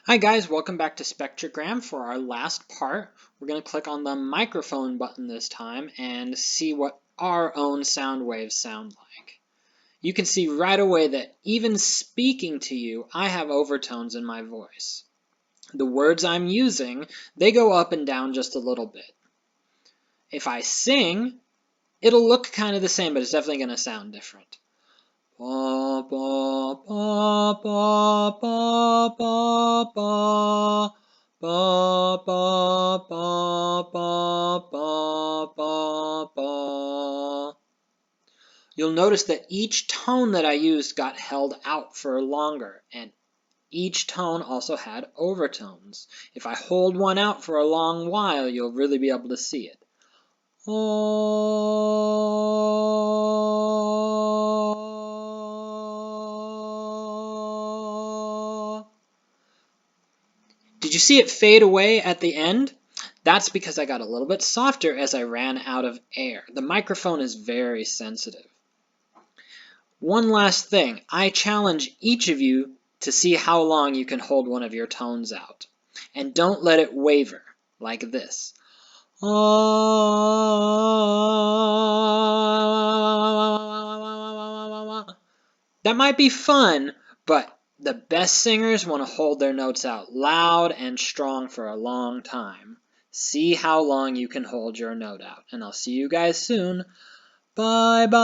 Hi guys, welcome back to Spectrogram. For our last part, we're going to click on the microphone button this time and see what our own sound waves sound like. You can see right away that even speaking to you, I have overtones in my voice. The words I'm using, they go up and down just a little bit. If I sing, it'll look kind of the same, but it's definitely going to sound different. Ba, ba, ba, ba, ba, ba, ba. Ba, ba, ba, ba, ba, ba, ba. You'll notice that each tone that I used got held out for longer, and each tone also had overtones. If I hold one out for a long while, you'll really be able to see it. Did you see it fade away at the end? That's because I got a little bit softer as I ran out of air. The microphone is very sensitive. One last thing, I challenge each of you to see how long you can hold one of your tones out. And don't let it waver, like this. That might be fun, but the best singers want to hold their notes out loud and strong for a long time. See how long you can hold your note out. And I'll see you guys soon. Bye bye.